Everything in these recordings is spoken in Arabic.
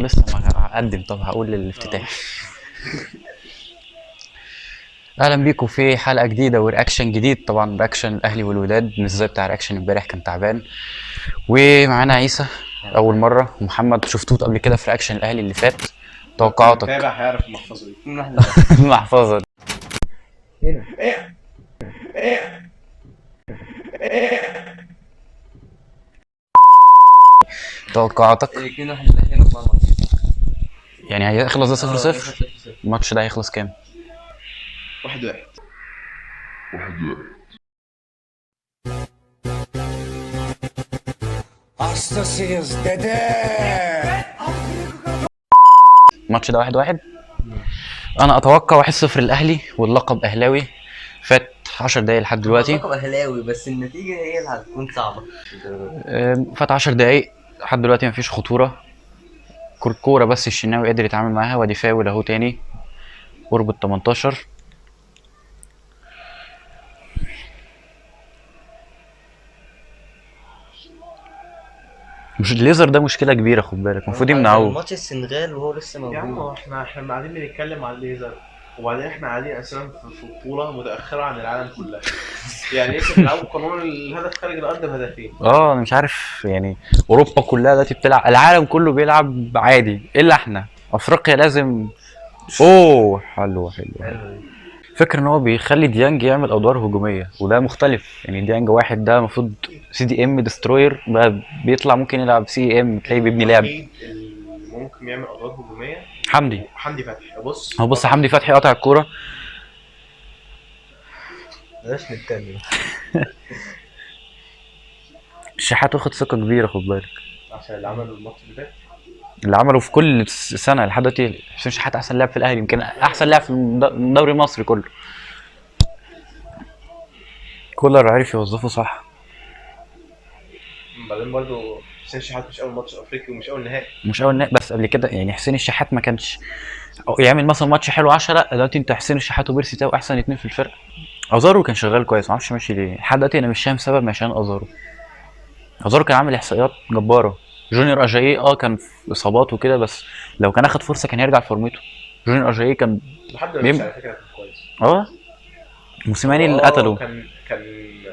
لسه ما هقدم. طب هقول الافتتاح. اهلا بيكم في حلقه جديده ورياكشن جديد. طبعا رياكشن الاهلي والوداد مش زي بتاع رياكشن امبارح، كان تعبان. ومعانا عيسى اول مره، ومحمد شفتوه قبل كده في رياكشن الاهلي اللي فات. توقعاتك؟ متابع هيعرف المحفظه دي. المحفظه دي. توقعاتك؟ 2-1 الاهلي نطلع الماتش. يعني هيخلص ده 0-0؟ الماتش ده هيخلص كام؟ 1-1. Hastasıyız dede. الماتش ده 1-1. انا اتوقع 1-0 الاهلي، واللقب اهلاوي. فات 10 دقايق لحد دلوقتي. اللقب اهلاوي بس النتيجه هي اللي هتكون صعبه. فات 10 دقايق لحد دلوقتي مفيش خطوره. كوره بس الشناوي قادر يتعامل معاها، وادي فاول اهو تاني قرب ال 18. مش الليزر ده مشكله كبيره، خد بالك المفروض يمنعوه. ماتش السنغال وهو لسه يا عم موجود. احنا قاعدين بنتكلم عن الليزر، وبعدين احنا قاعدين اساسا في بطوله متاخره عن العالم كلها. يعني لسه بيلعبوا قانون الهدف خارج الارض بهدفين. انا مش عارف يعني. اوروبا كلها دلوقتي بتلعب، العالم كله بيلعب عادي الا احنا. افريقيا لازم. حلو. فكر ان هو بيخلي ديانج يعمل ادوار هجوميه، وده مختلف. يعني ديانج واحد ده المفروض سي دي ام دستروير، بقى بيطلع ممكن يلعب سي ام، تلاقيه بيبني لعب. الوحيد اللي ممكن يعمل ادوار هجوميه حمدي فتحي. بص حمدي فتحي قطع الكوره. بلاش نتكلم. الشحات واخد ثقه كبيره، خد بالك. عشان اللي عمله الماتش اللي فات. اللي عمله في كل سنه لحد دلوقتي. حسين شحات احسن لاعب في الاهلي، يمكن احسن لاعب في الدوري المصري كله. كولر عارف يوظفه صح. بعدين برضه حسين شحات مش اول ماتش افريقي ومش اول نهائي. مش اول نهائي بس قبل كده. يعني حسين الشحات ما كانش يعمل مثلا ماتش حلو 10. لا دلوقتي انت حسين الشحات وبيرسي تاو احسن اتنين في الفرقه. ازارو كان شغال كويس، معرفش ماشي ليه لحد دلوقتي. انا مش فاهم سبب عشان ازارو كان عامل احصائيات جباره. جونيور اجاييه كان في اصابات وكده، بس لو كان اخد فرصه كان هيرجع لفورمته. جونيور اجاييه كان لحد ما مش على فكره كان كويس. موسيماني اللي قتله. كان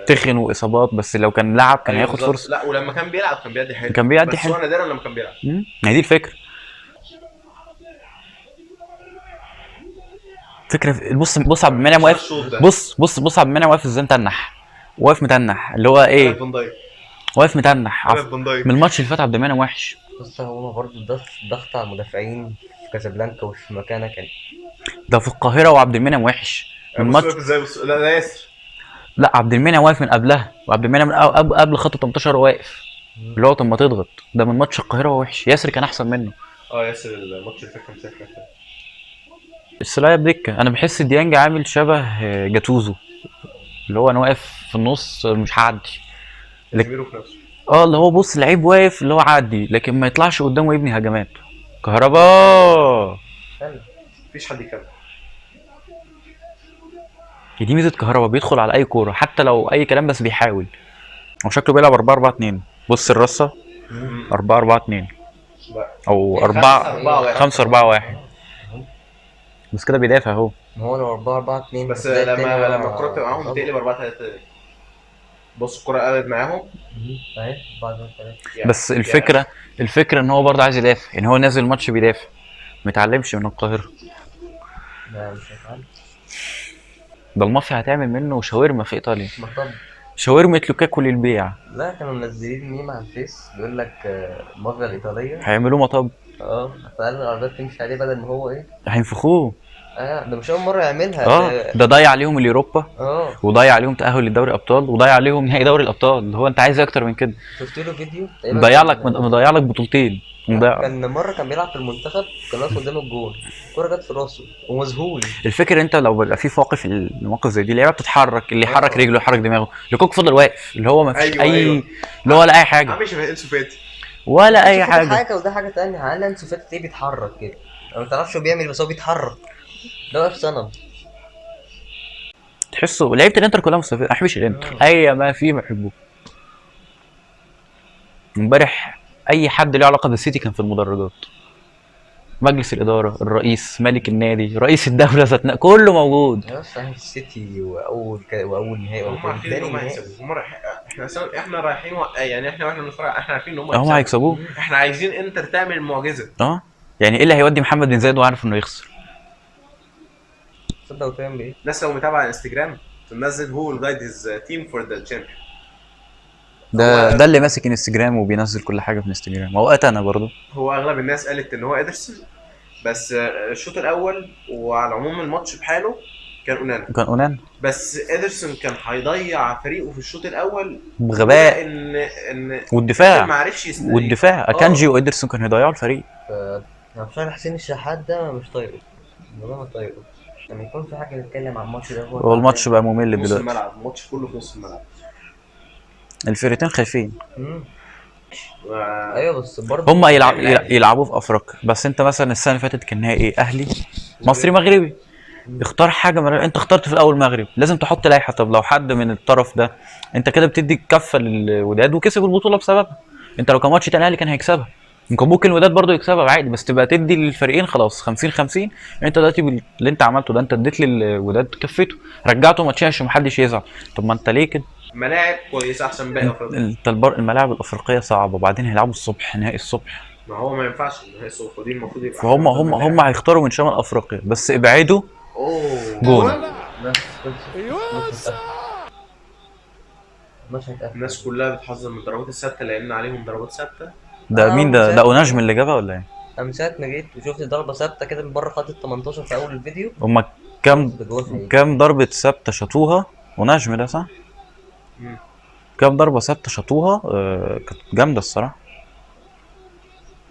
تخن واصابات، بس لو كان لعب كان هياخد بالظبط. فرصه. لا ولما كان بيلعب كان بيأدي حلو. بس هو نادرا لما كان بيلعب. هي دي الفكره. بص عبد المنعم واقف. بص عبد المنعم واقف ازاي واقف متنح، اللي هو ايه؟ واقف متنح. من الماتش اللي فات عبد المنعم وحش. بص هو برضه ضغط على المدافعين في كازابلانكا ومش في مكانه كان. ده في القاهره وعبد المنعم وحش. من الماتش ازاي؟ لا ياسر. لا عبد المنعم واقف من قبلها، وعبد المنعم من قبل خط 18 واقف. اللي هو طب ما تضغط. ده من ماتش القاهره هو وحش. ياسر كان احسن منه. ياسر الماتش اللي فات كان صفر. السلاية بدكه. انا بحس ديانج عامل شبه جاتوزو، اللي هو انا واقف في النص مش هعدي. كبيره في نفسه. اللي هو بص لعيب واقف اللي هو عادي، لكن ما يطلعش قدامه يبني هجمات. كهربا مفيش حد يكمل. دي ميزه كهربا، بيدخل على اي كوره حتى لو اي كلام، بس بيحاول. هو شكله بيلعب 4-4-2. بص الرصه 4-4-2 او 5-4-1. بس كده بيدافع اهو. ما هو لو 4-4-2 بس لما الكوره بتبقى معاهم بتقلب 4-3. بص الكوره قلبت معاهم اهي 4-3. بس الفكره ان هو برضه عايز يدافع. يعني هو نازل الماتش بيدافع، متعلمش من القاهره. لا مش هيتعلم. ده المافيا هتعمل منه شاورما في ايطاليا. مطب. شاورما لوكاكو للبيع. لا كانوا منزلين ميم على الفيس بيقول لك المافيا الايطاليه هيعملوه مطب. فقال العربيات تمشي عليه بدل ما هو ايه. هينفخوه. ده مش اول مره يعملها. ده ضيع عليهم اليوروبا. وضيع عليهم تاهل لدوري الابطال، وضيع عليهم نهائي دوري الابطال. اللي هو انت عايز اكتر من كده؟ شفت له فيديو مضيع لك بطولتين. كان مره كان بيلعب في المنتخب، كان واقف قدام الجول، الكوره جت في راسه ومذهول. الفكره انت لو بيبقى في واقف المواقف زي دي، اللعيبه بتتحرك، اللي يحرك رجله يحرك دماغه. لوكاكو فضل واقف، اللي هو ما فيش اللي هو ولا اي حاجه. عامل شبه انسو فاتي ولا اي حاجه. وده حاجه ثانيه. على انسو فاتي ليه بيتحرك كده؟ ما تعرفش هو بيعمل، بس هو بيتحرك. ده واقف صنم. تحسه لعيبه الانتر كلها مستفيده. ما بحبش الانتر، اي ما فيه ما بحبه. امبارح اي حد له علاقه بالسيتي كان في المدرجات. مجلس الاداره، الرئيس، مالك النادي، رئيس الدوله كله موجود. يا اسطى السيتي واول نهائي هم عارفين ان هم هيكسبوا، هم رايحين، احنا رايحين يعني احنا بنتفرج احنا عارفين ان هم هم هيكسبوه. احنا عايزين انتر تعمل معجزه. يعني ايه اللي هيودي محمد بن زايد وعارف انه يخسر؟ تصدق وتعمل ايه؟ الناس لو متابعه على انستجرام تنزل هو الجايد هيز تيم فور ذا تشامبيون. ده اللي ماسك انستجرام وبينزل كل حاجه في انستجرام، اوقات انا برضو. هو اغلب الناس قالت ان هو ادرسون، بس الشوط الاول وعلى العموم الماتش بحاله كان اونانا. بس ادرسون كان هيضيع فريقه في الشوط الاول بغباء. ان والدفاع ما عرفش يستنى. والدفاع اكانجي وادرسون كانوا هيضيعوا الفريق. انا بصراحه حسين الشحات ده مش طايقه، والله ما طايقه. لما يكون في حاجه نتكلم عن الماتش ده هو الماتش بقى ممل نص دلوقتي. الملعب، الماتش كله في نص الملعب. الفرقتين خايفين. ايوه بس برضه هم يلعبوا في افريقيا. بس انت مثلا السنه اللي فاتت كان نهائي ايه؟ اهلي مصري مغربي. اختار حاجه انت اخترت في الاول مغرب، لازم تحط لائحه. طب لو حد من الطرف ده انت كده بتدي كفه للوداد وكسب البطوله بسببها. انت لو كان ماتش تاني الاهلي كان هيكسبها، كان ممكن الوداد برضه يكسبها عادي، بس تبقى تدي للفريقين خلاص 50-50. انت دلوقتي اللي انت عملته ده انت اديت للوداد كفته، رجعته ماتشين عشان محدش يزعل. طب ما انت ليه كده؟ ملاعب كويسه احسن باقي افريقيا. انت الملاعب الافريقيه صعبه، وبعدين هيلعبوا الصبح، نهائي الصبح. ما هو ما ينفعش النهائي الصبح، ودي المفروض يبقى فهم هيختاروا من شمال افريقيا، بس ابعدوا جون. الناس كلها بتحذر من الضربات الثابته لان عليهم ضربات ثابته. ده مين ده؟ ده اوناجم اللي جابها ولا ايه؟ انا من ساعه ما جيت وشفت ضربه ثابته كده من بره خط ال 18 في اول الفيديو. هما كام ضربه ثابته شاطوها؟ اوناجم ده صح؟ كام ضربه ثابته شاطوها؟ كانت جامده الصراحه.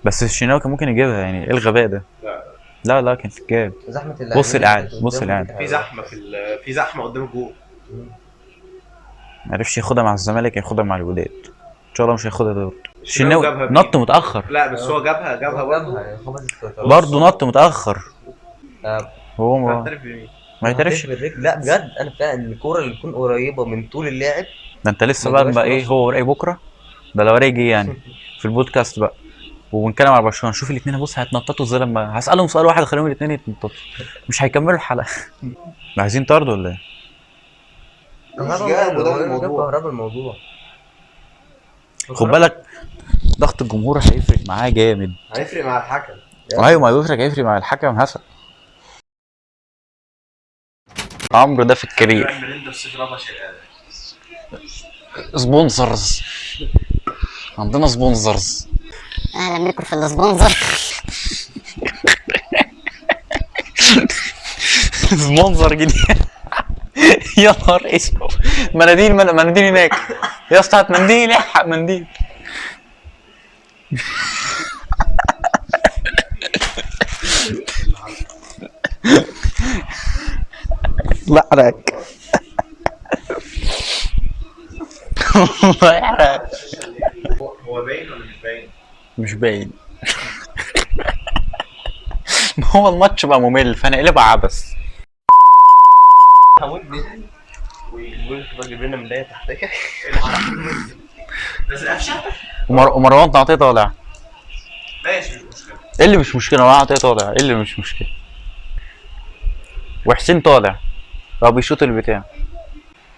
بس الشناوي كان ممكن يجيبها، يعني ايه الغباء ده؟ لا كان في الجاب. زحمه بص الإعادة في زحمه في زحمه قدام الجول. معرفش ياخدها مع الزمالك، ياخدها مع الوداد ان شاء الله. مش هياخدها دوري. الشناوي نط متاخر. لا بس هو جابها برضه نط متاخر. هو ما يعترفش. لا بجد انا فعلا الكوره اللي تكون قريبه من طول اللاعب ده انت لسه بقى ايه هو ورقي بكره ده لو راجي يعني في البودكاست بقى وبنتكلم على برشلونه. شوف الاثنين بص هيتنططوا ازاي. لما هسالهم سؤال واحد اخليهم الاثنين يتنططوا مش هيكملوا الحلقه. عايزين طرد ولا ايه؟ كهرباء الموضوع. خد بالك ضغط الجمهور هيفرق معاه جامد. هيفرق مع الحكم. ايوه ما هيفرق مع الحكم. هسأل عمرو ده في الكارير سبونسرز. عندنا سبونسرز. اهلا بكم في السبونسر. سبونسر جديد. يا نهار اسود. مناديل هناك يا اسطى. هات منديل. الحق منديل. لا راك هو باين ولا مش باين؟ مش باين. هو الماتش بقى ممل فانا قلبها عبث. حاولني ويقول تجيب لنا ملايه تحتيه. بس قفشه ومروان عطيه طالع. ماشي مش مشكله. ايه اللي مش مشكله؟ مروان عطيه طالع. ايه اللي مش مشكله؟ وحسين طالع هو بيشوط البتاع.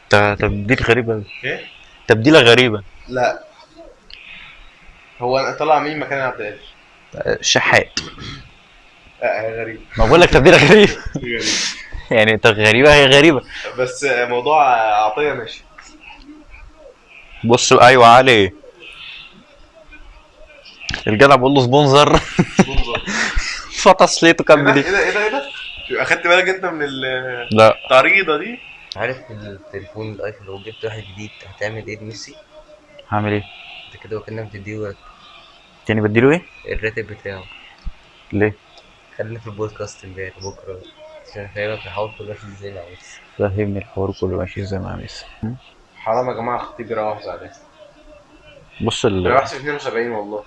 تبديل غريبه. ايه؟ تبديله غريبه. لا هو طلع مين مكان عبد القادر؟ شحات. هي غريبه. ما بقول لك تبديله غريبه. يعني غريبه. هي غريبه بس موضوع عطيه ماشي. بص ايوه علي الجدع بقول له سبونسر. فطس ليته كام دي. ايه ده اخدت بالك انت من التعريضه دي؟ عارف التليفون الايفون لو جبت واحد جديد هتعمل ايه لميسي؟ هعمل ايه؟ انت كده وكانك بتديه تاني بديله ايه؟ الراتب بتاعه. ليه؟ خلينا في البودكاست امبارح بكره عشان افهمك الحوار كله ماشي ازاي مع ميسي. فهمني الحوار كله ماشي ازاي مع ميسي. حرام يا جماعه خطيب يروح عليه. بص بيحسب 72 والله.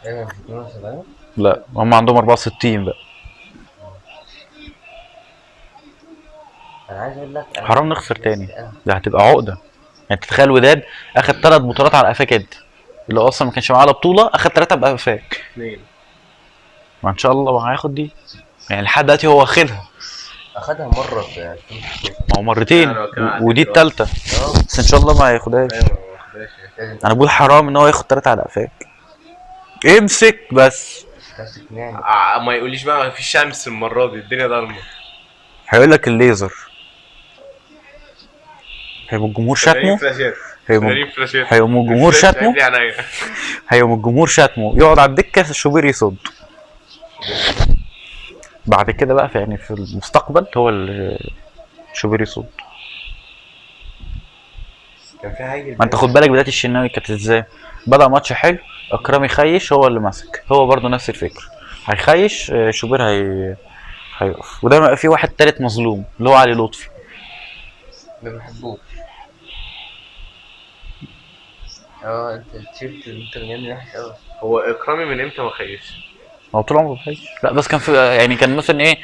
ايوه 72. لا هم عندهم 64 بقى. انا عايز اقول لك حرام نخسر تاني. ده هتبقى عقده. يعني تتخيل وداد اخد 3 بطولات على قفاك انت اللي اصلا ما كانش معاه ولا بطوله، اخد 3 بقفاك. 2. ما ان شاء الله هياخد دي، يعني لحد دلوقتي هو واخدها. اخدها مره في ما هو مرتين أنا بتكلم عن ودي دلوقتي. التالتة، بس ان شاء الله ما ياخدهاش. ايوه ما واخدهاش. انا بقول حرام ان هو ياخد 3 على قفاك. امسك بس. يعني ما يقوليش بقى ما فيش شمس المره دي، الدنيا ضلمه. هيقول لك الليزر. هيبقى الجمهور شتمه. فلاشات هيقوم فلاشات هيقوم الجمهور شتمه. هيقوم الجمهور شتمه يقعد على الدكه الشوبير يصد. بعد كده بقى يعني في المستقبل هو الشوبير يصد. كان في حاجه ما انت خد بالك بدايه الشناوي كانت ازاي؟ بدأ ماتش حلو، اكرم يخيش هو اللي ماسك، هو برضه نفس الفكره. هيخيش شوبير هيقف، ودايما في واحد تالت مظلوم اللي هو علي لطفي. ما بحبوش. انت التيشيرت الانتر ميامي وحش قوي. هو اكرامي من امتى ما خيش؟ هو طول عمره بيخيش، لا بس كان في يعني كان مثلا ايه،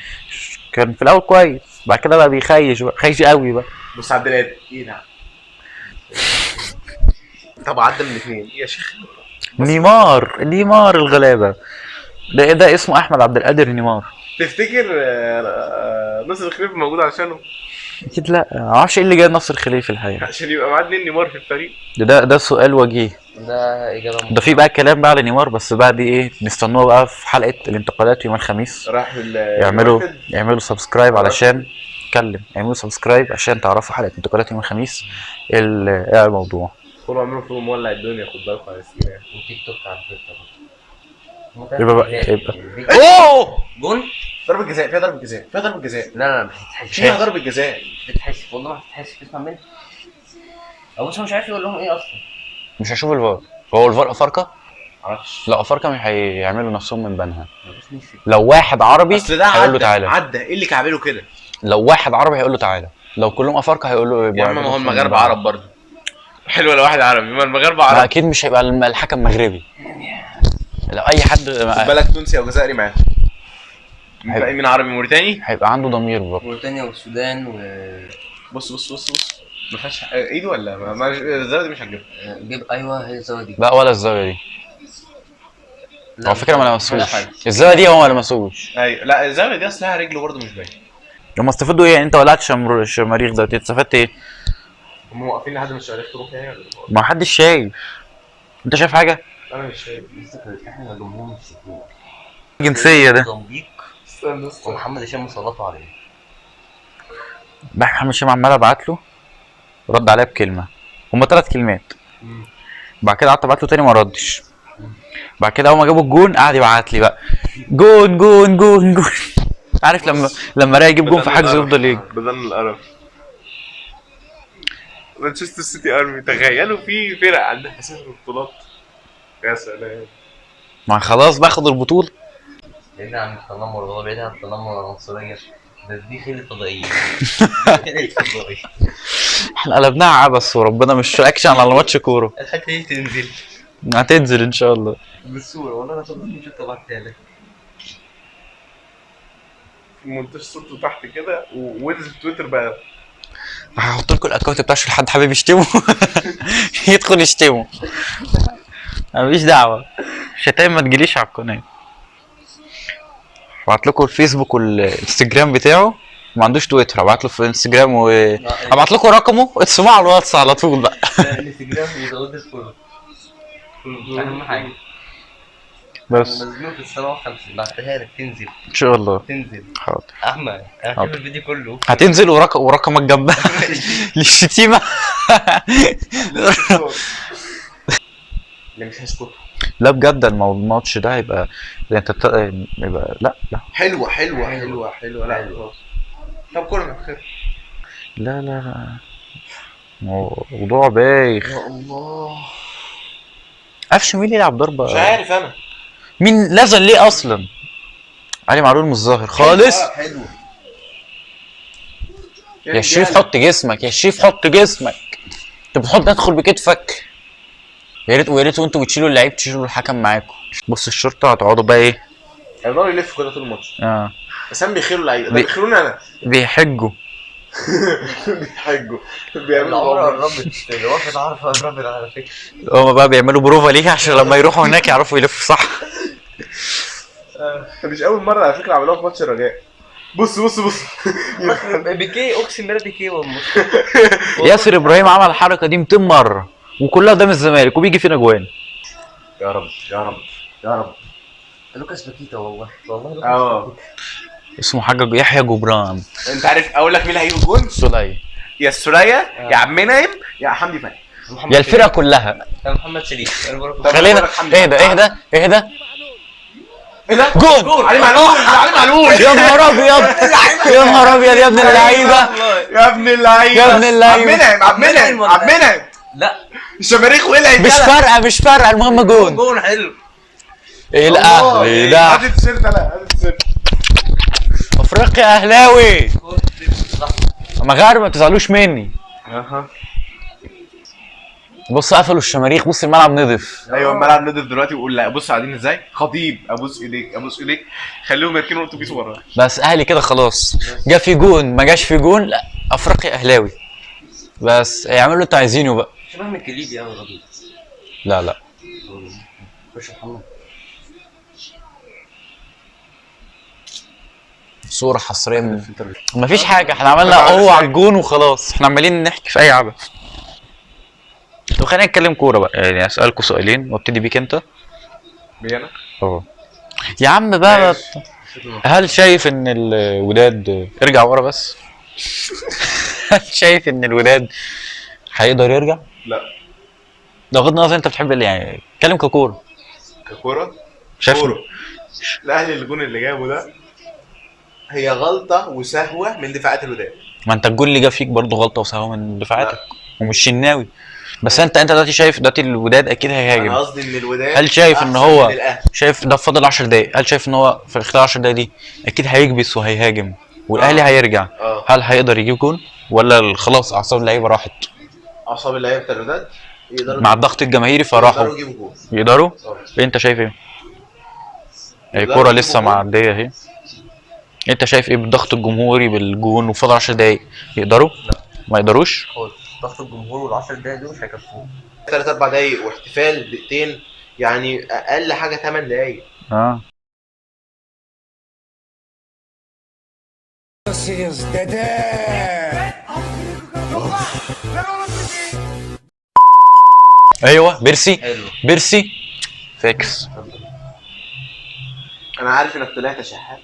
كان في الاول كويس، بعد كده بقى بيخيش بقى، خيش قوي بقى. بص عبد القادر ايه ده؟ طب عدى من الاثنين يا شيخ. نيمار الغلابه ده اسمه احمد عبد القادر نيمار. تفتكر نصر الخليفه موجود عشانه؟ اكيد لا، ما اعرفش ايه اللي جاي نصر خليفه الحقيقه. عشان يبقى معاه 2 نيمار في الفريق؟ ده سؤال وجيه. ده اجابه ده في بقى كلام بقى على نيمار، بس بقى دي ايه نستنوه بقى في حلقه الانتقالات يوم الخميس. راح يعملوا سبسكرايب علشان اعملوا سبسكرايب عشان تعرفوا حلقه انتقالات يوم الخميس ايه الموضوع. طول عمره في مولع الدنيا، خد بالكم على السيره. وتيك توك على فكره. يبقى اوه جون. ضربه جزاء، فيها ضربه جزاء، فيها ضربه جزاء، لا مش هتتحسب. فيها ضربه جزاء. بتتحسب والله، ما بتتحسب. اسمع مني. هو بس مش عارف يقول لهم ايه اصلا. مش هشوف الفار. هو الفار افارقه؟ معرفش. لا افارقه مش هيعملوا نفسهم من بنها. لو واحد عربي اصل ده هيقول له تعالى. عدى ايه اللي كعبله كده؟ لو واحد عربي هيقول له تعالى، لو كلهم افارقه هيقول له يا عم ما هو المغاربه عرب برضه. حلو لو واحد عربي، ما المغاربه عرب. اكيد مش هيبقى الحكم مغربي. لو اي حد خد بالك تونسي او جزائري معاه. باقي من عربي موريتاني هيبقى عنده ضمير برضه. موريتانيا والسودان بص ما فيهاش ايده ولا ما الزاويه دي مش هتجيبها. جيب. ايوه هي الزاويه دي. لا ولا الزاويه دي. هو فكره ما لمسوش حاجة. الزاويه دي، هو ما لمسوش. ايوه لا الزاويه دي اصلها رجله برضه مش باين. هم استفادوا ايه يعني؟ انت ولعت الشماريخ ده استفدت ايه؟ هم واقفين لحد ما الشماريخ تروح يعني ولا ما حدش شايف. انت شايف حاجه؟ انا مش شايف. احنا جمهور مش شايفين. الجنسيه ده موزمبيق ومحمد هشام مسلطوا عليه. محمد هشام عمال ابعت له، رد عليا بكلمه، هما 3 كلمات. بعد كده قعدت ابعت له تاني ما ردش. بعد كده اول ما جابوا الجون قعد يبعت لي بقى جون جون جون جون. عارف لما راي يجيب جون في حجز يفضل يجي. بدل القرف. مانشستر سيتي ارمي، تخيلوا في فرق عندها حساس البطولات. يا سلام. ما خلاص باخد البطوله. بعيد عن التنمر، هو بعيد عن التنمر والعنصريه، بس دي خيله فضائيه. احنا قلبناها عبث وربنا مش اكشن على ماتش كوره. الحته دي تنزل. هتنزل ان شاء الله بالصوره والله. انا صدقني مش بعتها لك. منتج صورته تحت كده وويدز في تويتر بقى. هحط لكم الاكونت بتاع شو حد حابب يشتمه يدخل يشتمه، انا ماليش دعوه. شتايم ما تجيليش على القناه. هبعت لكم الفيسبوك والانستجرام بتاعه، ما عندوش تويتر. هبعت له في انستجرام هبعت لكم رقمه اسمعوا على الواتس على طول بقى. الانستجرام يزود الفولو، اهم حاجه. بس مزنوق في السنه 50 بعتها لك تنزل ان شاء الله. تنزل. حاضر احمد هشوف الفيديو كله. هتنزل ورقمك جنبها للشتيمه. اللي مش هيسكت. لا بجد الماتش ده هيبقى يبقى لا حلوه لا طب كورنر خير. لا موضوع بايخ. يا الله. قفش مين اللي يلعب ضربه؟ مش عارف انا مين نزل ليه اصلا؟ علي معلول مش ظاهر خالص. حلوه يا شريف حط جسمك، يا شريف حط جسمك. انت بتحط ادخل بكتفك. يا ريت وانتوا بتشيلوا اللعيب تشيلوا الحكم معاكم. بص الشرطه هتقعدوا بقى ايه؟ هيفضلوا يلفوا كده طول الماتش. بس هم بيخيروا اللعيبه، ده بيخيروني انا. بيحجوا بيعملوا العمر قربت، الوقت عارفه قربت على فكره. هما بقى بيعملوا بروفا ليه عشان لما يروحوا هناك يعرفوا يلفوا صح. مش اول مره على فكره عملوها في ماتش الرجاء. بص بيكي اقسم بالله بيكي والله. ياسر ابراهيم عمل الحركه دي 200 مره وكلها قدام الزمالك وبيجي فينا جوان. يا رب يا رب يا رب. لوكاس باكيتا والله لوكاس اه اسمه حاجه يحيى جبران. انت عارف اقول لك مين اللي هيجيب الجون؟ سولية. يا السولية يا عم نايم يا حمدي فتحي يا الفرقه كلها. يا محمد شريف. خلينا اهدى ايه ده؟ جون علي معلول يا نهار ابيض يا نهار ابيض يا ابن اللعيبه يا ابن اللعيبه يا ابن اللعيبه. عبد المنعم لا الشماريخ ولعت. مش فارقه المهم جون حلو. الاهلي ده هات التيشيرت. هات التيشيرت. افريقيا اهلاوي. مغاربه ما تزعلوش مني. اها بص قفلوا الشماريخ. بص الملعب نضف. ايوه الملعب نضف دلوقتي. وقول لا بص قاعدين ازاي. خطيب ابوس ايديك خليهم يركنوا الاتوبيس ورا. بس اهلي كده خلاص. جا في جون ما جاش في جون. لا افريقيا اهلاوي بس يعملوا اللي انتوا عايزينه بقى. شبه من الكليبي قوي غبي. لا خش محمد. صورة حصرية من مفيش حاجة. احنا عملنا هو على الجون وخلاص. احنا عمالين نحكي في اي عبث. طب خلينا نتكلم كورة بقى. يعني اسألكوا سؤالين وابتدي بيك انت. بينا يا عم بقى هل شايف ان الوداد ارجع ورا بس هل شايف ان الوداد هيقدر يرجع؟ لا ده بغض النظر انت بتحب اللي يعني اتكلم ككورة. شايف كورة. الاهلي الجون اللي جابه ده هي غلطة وسهوة من دفاعات الوداد. ما انت الجول اللي جاب فيك برضه غلطة وسهوة من دفاعاتك ومش شناوي. بس انت دلوقتي شايف دلوقتي الوداد اكيد هيهاجم. انا قصدي ان الوداد هل شايف ان هو شايف ده فاضل 10 دقايق؟ هل شايف ان هو في خلال 10 دقايق دي اكيد هيكبس وهيهاجم والاهلي هيرجع؟ هل هيقدر يجيب جون ولا خلاص اعصاب اللعيبه راحت؟ اعصاب اللعيبه بتاع الوداد يقدروا مع الضغط الجماهيري فراحوا يقدروا. انت شايف ايه؟ الكوره لسه معديه اهي. انت شايف ايه بالضغط الجمهوري بالجون وفاضل 10 دقايق يقدروا؟ لا ما يقدروش خالص. ضغط الجمهور وال10 دقايق دول مش هيكفوه. 3 4 دقايق واحتفال دقيقتين يعني اقل حاجه 8 دقايق. ايوه بيرسي حلو. بيرسي فيكس. انا عارف انك طلعت شحات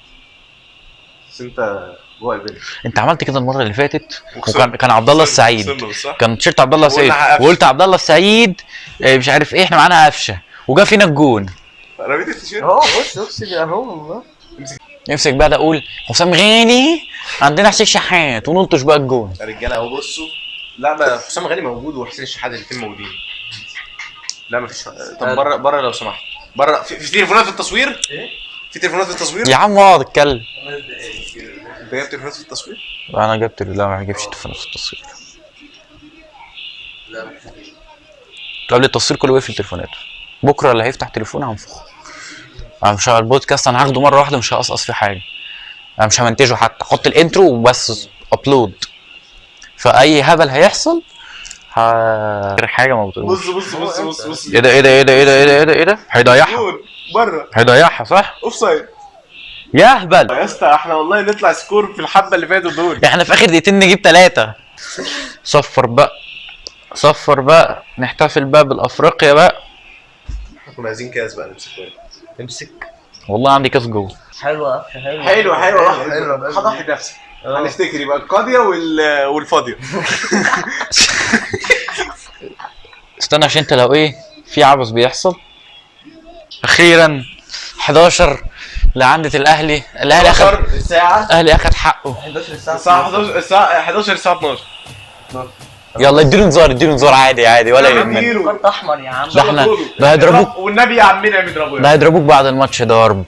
بس انت جوه البنت. انت عملت كده المره اللي فاتت وكان عبد الله السعيد كان تيشيرت عبد الله السعيد وقلت عبد الله السعيد مش عارف ايه احنا معانا قفشه وجا فينا الجون. رميت التيشيرت بص اهو والله. نمسك بقى ده اقول حسام غالي عندنا حسين شحات ونلطش بقى الجون. يا رجاله اهو بصوا. لا ما حسام غالي موجود وحسين الشحات الاثنين موجودين. لا مفيش. طب بره لو سمحت. بره في تليفونات في التصوير. ايه في تليفونات في التصوير يا عم اقعد اتكلم. انت جايب تليفونات في التصوير؟ انا جبت. لا ما جبتش تليفونات في التصوير. لا قبل التصوير كله وقف التليفونات. بكره اللي هيفتح تليفونه هنفخه. انا مش البودكاست انا هاخده مره واحده مش هقصقص فيه حاجه. انا مش همنتجه حتى. احط الانترو وبس ابلود. فاي هبل هيحصل حاجه ما بتقولش. بص ايه ده هيضيعها بره. هيضيعها صح. اوفسايد يهبل يا اسطى. احنا والله نطلع سكور في الحبه اللي فاتوا دول. احنا في اخر دقيقتين نجيب 3. صفر بقى نحتفل بقى بالافريقيا بقى. احنا كنا عايزين كاس بقى امسك. والله عندي كاس جوه. حلوه حلوه فضحت نفسك. هنفتكر يبقى القاضيه والفاضيه. استنى عشان انت لو ايه في عبث بيحصل. اخيرا 11 لعندة الاهلي اخد الساعه. الاهلي اخد حقه 11 الساعه 11 الساعه 12. يلا اديله انذار عادي ولا يهمني. خط احمر يا عم. ده احنا ده هيضربوك والنبي يا عمنا بيضربوك. ده هيضربوك بعد الماتش ضرب.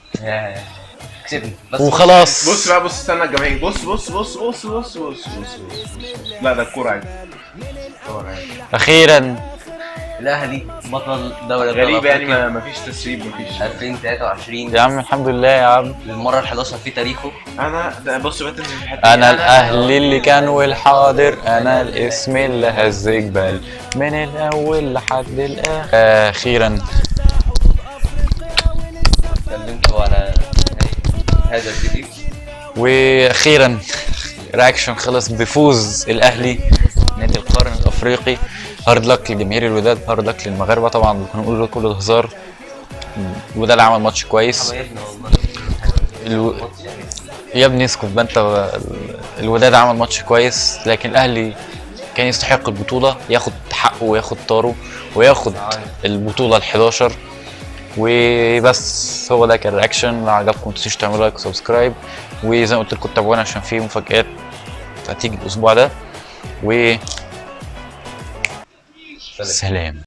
كسبني وخلاص. بص بقى استنى الجماهير. بص لا ده الكوره عادي. اخيرا الاهلي بطل دوري غريب يعني ما فيش تسريب ما فيش 2023 يا عم الحمد لله يا عم للمره ال11 في تاريخه. انا ده بص بقى تنزل في الحته. انا الاهلي اللي كان والحاضر انا الاسم اللي هز جبال من الاول لحد الاخر. اخيرا اتكلمتوا على هذا الفيديو. واخيرا رياكشن خلص بفوز الاهلي نادي القرن الافريقي. هارد لك لجماهير الوداد، هارد لك للمغاربه. طبعا بنقول ده كله هزار، الوداد عمل ماتش كويس. يا ابني اسكت بقى انت. الوداد عمل ماتش كويس، لكن الاهلي كان يستحق البطوله، ياخد حقه وياخد طاره وياخد البطوله ال11. وبس هو ده كان الرياكشن. لو عجبكم متنسوش تعملوا لايك وسبسكرايب، وزي ما قلت لكم تابعونا عشان في مفاجآت هتيجي الاسبوع ده. و سلام.